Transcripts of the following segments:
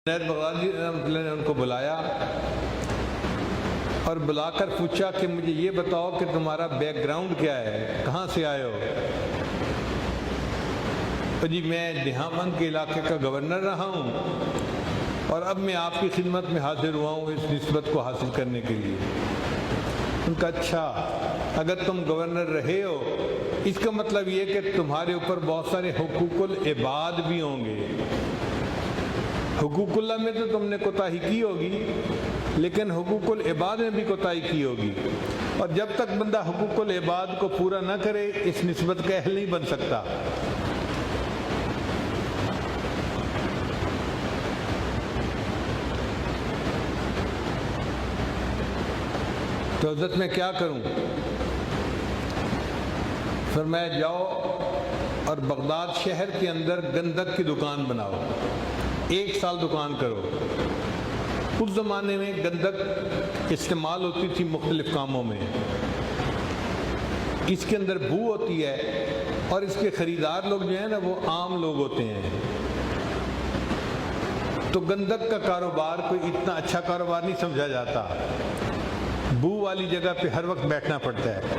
جنید بغدادی رحمۃ اللہ نے ان کو بلایا اور بلا کر پوچھا کہ مجھے یہ بتاؤ کہ تمہارا بیک گراؤنڈ کیا ہے، کہاں سے آئے ہو؟ تو جی میں دہامند کے علاقے کا گورنر رہا ہوں اور اب میں آپ کی خدمت میں حاضر ہوا ہوں اس نسبت کو حاصل کرنے کے لیے۔ ان کا اچھا، اگر تم گورنر رہے ہو اس کا مطلب یہ کہ تمہارے اوپر بہت سارے حقوق العباد بھی ہوں گے۔ حقوق اللہ میں تو تم نے کوتاہی کی ہوگی، لیکن حقوق العباد میں بھی کوتاہی کی ہوگی، اور جب تک بندہ حقوق العباد کو پورا نہ کرے اس نسبت کا اہل نہیں بن سکتا۔ تو حضرت میں کیا کروں؟ فرمایا جاؤ اور بغداد شہر کے اندر گندک کی دکان بناؤ، 1 سال دکان کرو۔ اس زمانے میں گندک استعمال ہوتی تھی مختلف کاموں میں، اس کے اندر بو ہوتی ہے اور اس کے خریدار لوگ جو ہیں نا وہ عام لوگ ہوتے ہیں، تو گندک کا کاروبار کوئی اتنا اچھا کاروبار نہیں سمجھا جاتا، بو والی جگہ پہ ہر وقت بیٹھنا پڑتا ہے۔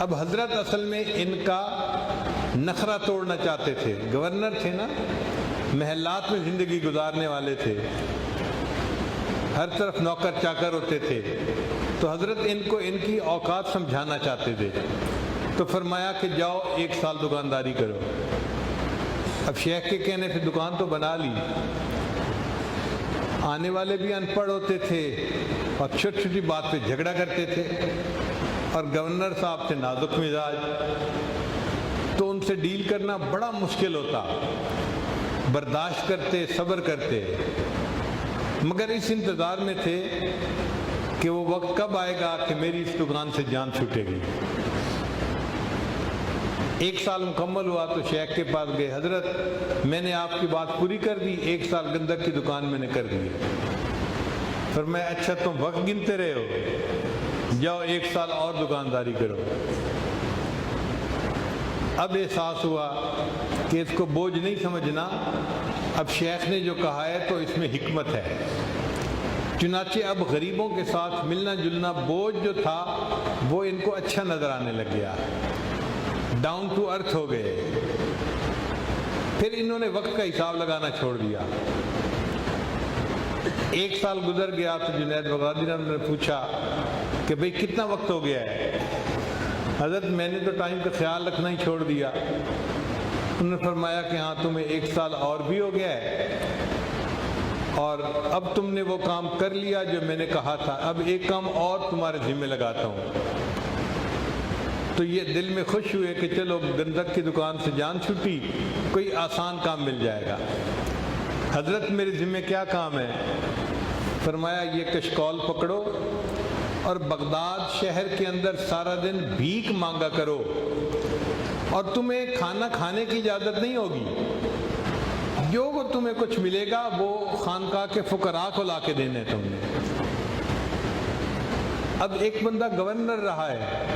اب حضرت اصل میں ان کا نخرہ توڑنا چاہتے تھے، گورنر تھے نا، محلات میں زندگی گزارنے والے تھے، ہر طرف نوکر چاکر ہوتے تھے، تو حضرت ان کو ان کی اوقات سمجھانا چاہتے تھے، تو فرمایا کہ جاؤ 1 سال دکانداری کرو۔ اب شیخ کے کہنے سے دکان تو بنا لی، آنے والے بھی ان پڑھ ہوتے تھے اور چھوٹی چھوٹی بات پہ جھگڑا کرتے تھے، اور گورنر صاحب سے نازک مزاج، تو ان سے ڈیل کرنا بڑا مشکل ہوتا، برداشت کرتے، صبر کرتے، مگر اس انتظار میں تھے کہ وہ وقت کب آئے گا کہ میری اس دکان سے جان چھوٹے گی۔ 1 سال مکمل ہوا تو شیخ کے پاس گئے، حضرت میں نے آپ کی بات پوری کر دی، 1 سال گندک کی دکان میں نے کر دی۔ فرمایا اچھا تم وقت گنتے رہے ہو، جاؤ 1 سال اور دکانداری کرو۔ اب احساس ہوا کہ اس کو بوجھ نہیں سمجھنا، اب شیخ نے جو کہا ہے تو اس میں حکمت ہے، چنانچہ اب غریبوں کے ساتھ ملنا جلنا بوجھ جو تھا وہ ان کو اچھا نظر آنے لگ گیا، ڈاؤن ٹو ارتھ ہو گئے۔ پھر انہوں نے وقت کا حساب لگانا چھوڑ دیا۔ 1 سال گزر گیا تو جنید بغدادی رحمۃ اللہ نے پوچھا کہ بھئی کتنا وقت ہو گیا ہے؟ حضرت میں نے تو ٹائم کا خیال رکھنا ہی چھوڑ دیا۔ انہوں نے فرمایا کہ ہاں تمہیں 1 سال اور بھی ہو گیا ہے، اور اب تم نے وہ کام کر لیا جو میں نے کہا تھا، اب ایک کام اور تمہارے ذمہ لگاتا ہوں۔ تو یہ دل میں خوش ہوئے کہ چلو گندک کی دکان سے جان چھٹی، کوئی آسان کام مل جائے گا۔ حضرت میرے ذمہ کیا کام ہے؟ فرمایا یہ کشکول پکڑو اور بغداد شہر کے اندر سارا دن بھیک مانگا کرو، اور تمہیں کھانا کھانے کی اجازت نہیں ہوگی، جو وہ تمہیں کچھ ملے گا وہ خانقاہ کے فقراء کو لا کے دینے تم نے۔ اب ایک بندہ گورنر رہا ہے،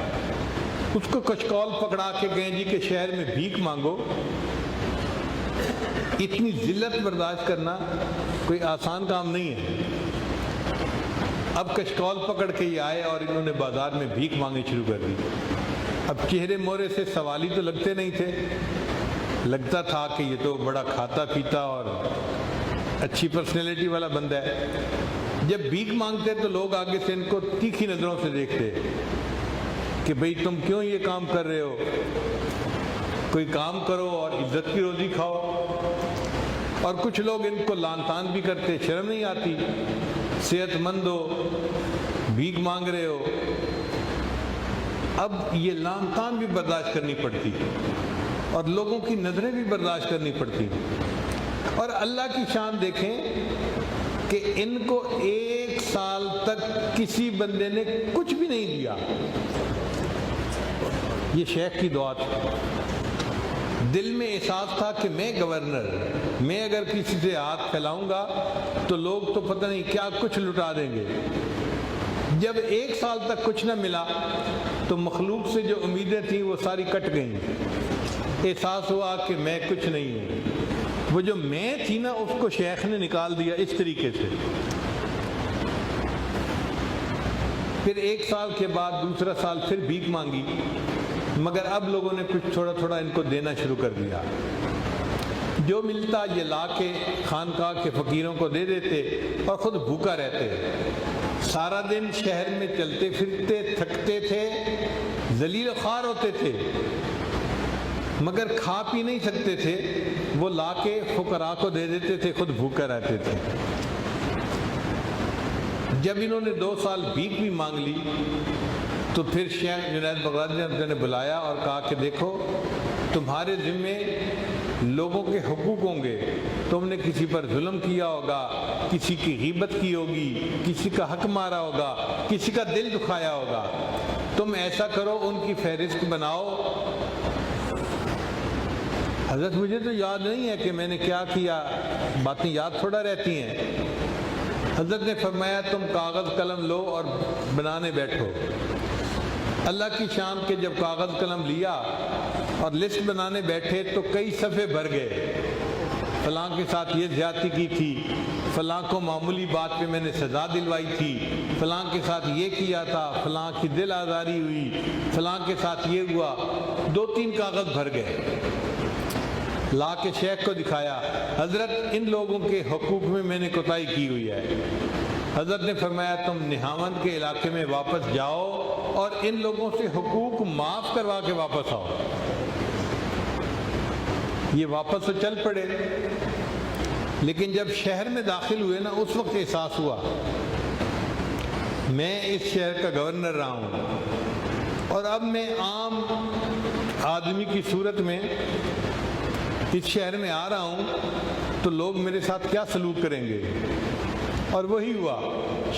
اس کو کشکول پکڑا کے گئے جی کہ شہر میں بھیک مانگو، اتنی ذلت برداشت کرنا کوئی آسان کام نہیں ہے۔ اب کشکول پکڑ کے یہ آئے اور انہوں نے بازار میں بھیک مانگنی شروع کر دی۔ اب چہرے مورے سے سوالی تو لگتے نہیں تھے، لگتا تھا کہ یہ تو بڑا کھاتا پیتا اور اچھی پرسنالٹی والا بندہ ہے۔ جب بھیک مانگتے تو لوگ آگے سے ان کو تیکھی نظروں سے دیکھتے کہ بھئی تم کیوں یہ کام کر رہے ہو، کوئی کام کرو اور عزت کی روزی کھاؤ۔ اور کچھ لوگ ان کو لان تان بھی کرتے، شرم نہیں آتی، صحت مند ہو، بھیک مانگ رہے ہو۔ اب یہ لان تان بھی برداشت کرنی پڑتی اور لوگوں کی نظریں بھی برداشت کرنی پڑتی، اور اللہ کی شان دیکھیں کہ ان کو 1 سال تک کسی بندے نے کچھ بھی نہیں دیا۔ یہ شیخ کی دعا تھی، دل میں احساس تھا کہ میں گورنر، میں اگر کسی سے ہاتھ پھیلاؤں گا تو لوگ تو پتہ نہیں کیا کچھ لٹا دیں گے۔ جب 1 سال تک کچھ نہ ملا تو مخلوق سے جو امیدیں تھیں وہ ساری کٹ گئیں، احساس ہوا کہ میں کچھ نہیں ہوں۔ وہ جو میں تھی نا اس کو شیخ نے نکال دیا اس طریقے سے. پھر 1 سال کے بعد دوسرا سال پھر بھیک مانگی، مگر اب لوگوں نے کچھ تھوڑا تھوڑا ان کو دینا شروع کر دیا. جو ملتا یہ لا کے خانقاہ کے فقیروں کو دے دیتے اور خود بھوکا رہتے. سارا دن شہر میں چلتے پھرتے، تھکتے تھے، ذلیل و خوار ہوتے تھے، مگر کھا پی نہیں سکتے تھے. وہ لا کے فقراء کو دے دیتے تھے، خود بھوکا رہتے تھے. جب انہوں نے 2 سال بھیک بھی مانگ لی تو پھر شیخ جنید بغدادی نے بلایا اور کہا کہ دیکھو تمہارے ذمے لوگوں کے حقوق ہوں گے، تم نے کسی پر ظلم کیا ہوگا، کسی کی غیبت کی ہوگی، کسی کا حق مارا ہوگا، کسی کا دل دکھایا ہوگا. تم ایسا کرو ان کی فہرست بناؤ. حضرت مجھے تو یاد نہیں ہے کہ میں نے کیا کیا، باتیں یاد تھوڑا رہتی ہیں. حضرت نے فرمایا تم کاغذ قلم لو اور بنانے بیٹھو. اللہ کی شان کے جب کاغذ قلم لیا اور لسٹ بنانے بیٹھے تو کئی صفحے بھر گئے. فلاں کے ساتھ یہ زیادتی کی تھی، فلاں کو معمولی بات پہ میں نے سزا دلوائی تھی، فلاں کے ساتھ یہ کیا تھا، فلاں کی دل آزاری ہوئی، فلاں کے ساتھ یہ ہوا. 2-3 کاغذ بھر گئے. لا کے شیخ کو دکھایا، حضرت ان لوگوں کے حقوق میں میں نے کوتاہی کی ہوئی ہے. حضرت نے فرمایا تم نہاوند کے علاقے میں واپس جاؤ اور ان لوگوں سے حقوق معاف کروا کے واپس آؤ. یہ واپس تو چل پڑے، لیکن جب شہر میں داخل ہوئے نا اس وقت احساس ہوا میں اس شہر کا گورنر رہا ہوں اور اب میں عام آدمی کی صورت میں اس شہر میں آ رہا ہوں تو لوگ میرے ساتھ کیا سلوک کریں گے. اور وہی ہوا.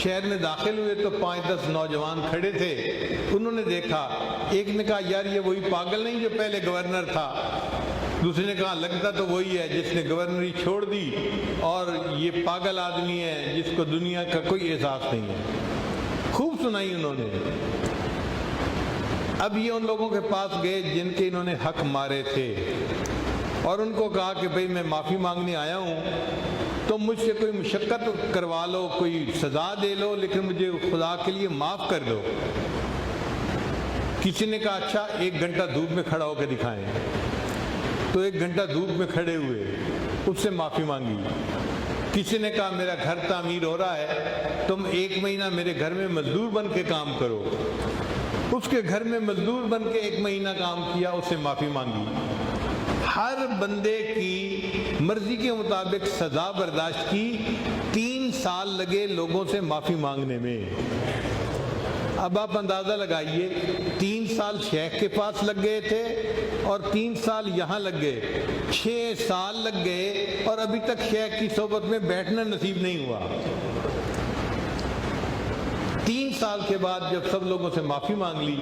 شہر میں داخل ہوئے تو 5-10 نوجوان کھڑے تھے. انہوں نے دیکھا، ایک نے کہا یار یہ وہی پاگل نہیں جو پہلے گورنر تھا. دوسرے نے کہا لگتا تو وہی ہے جس نے گورنری چھوڑ دی اور یہ پاگل آدمی ہے جس کو دنیا کا کوئی احساس نہیں ہے. خوب سنائی انہوں نے. اب یہ ان لوگوں کے پاس گئے جن کے انہوں نے حق مارے تھے اور ان کو کہا کہ بھئی میں معافی مانگنے آیا ہوں، تم مجھ سے کوئی مشقت کروا لو، کوئی سزا دے لو، لیکن مجھے خدا کے لیے معاف کر دو. کسی نے کہا اچھا 1 گھنٹہ دھوپ میں کھڑا ہو کے دکھائیں. تو 1 گھنٹہ دھوپ میں کھڑے ہوئے، اس سے معافی مانگی. کسی نے کہا میرا گھر تعمیر ہو رہا ہے، تم 1 مہینہ میرے گھر میں مزدور بن کے کام کرو. اس کے گھر میں مزدور بن کے 1 مہینہ کام کیا، اس سے معافی مانگی. ہر بندے کی مرضی کے مطابق سزا برداشت کی. 3 سال لگے لوگوں سے معافی مانگنے میں. اب آپ اندازہ لگائیے 3 سال شیخ کے پاس لگ گئے تھے اور 3 سال یہاں لگ گئے، 6 سال لگ گئے اور ابھی تک شیخ کی صحبت میں بیٹھنا نصیب نہیں ہوا. 3 سال کے بعد جب سب لوگوں سے معافی مانگ لی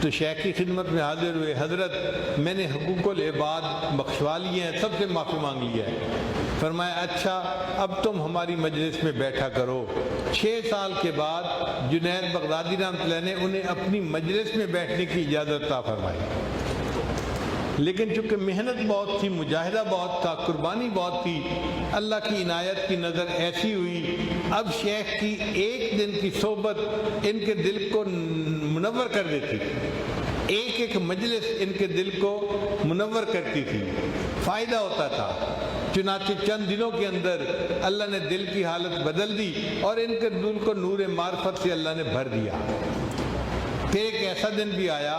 تو شیخ کی خدمت میں حاضر ہوئے. حضرت میں نے حقوق العباد بخشوا لیے ہیں، سب سے معافی مانگ لیا ہے. فرمایا اچھا اب تم ہماری مجلس میں بیٹھا کرو. 6 سال کے بعد جنید بغدادی رحمۃ اللہ نے انہیں اپنی مجلس میں بیٹھنے کی اجازت عطا فرمائی. لیکن چونکہ محنت بہت تھی، مجاہدہ بہت تھا، قربانی بہت تھی، اللہ کی عنایت کی نظر ایسی ہوئی اب شیخ کی 1 دن کی صحبت ان کے دل کو منور کر دیتی. ایک مجلس ان کے دل کو منور کرتی تھی، فائدہ ہوتا تھا. چنانچہ چند دنوں کے اندر اللہ نے دل کی حالت بدل دی اور ان کے دل کو نور معرفت سے اللہ نے بھر دیا. پھر ایک ایسا دن بھی آیا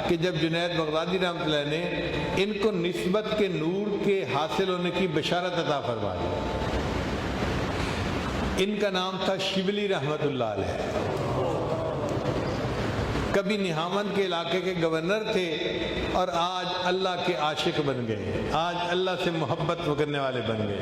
کہ جب جنید بغدادی رحمۃ اللہ نے ان کو نسبت کے نور کے حاصل ہونے کی بشارت عطا فرما دی. ان کا نام تھا شبلی رحمۃ اللہ علیہ. کبھی نہاوند کے علاقے کے گورنر تھے اور آج اللہ کے عاشق بن گئے، آج اللہ سے محبت کرنے والے بن گئے.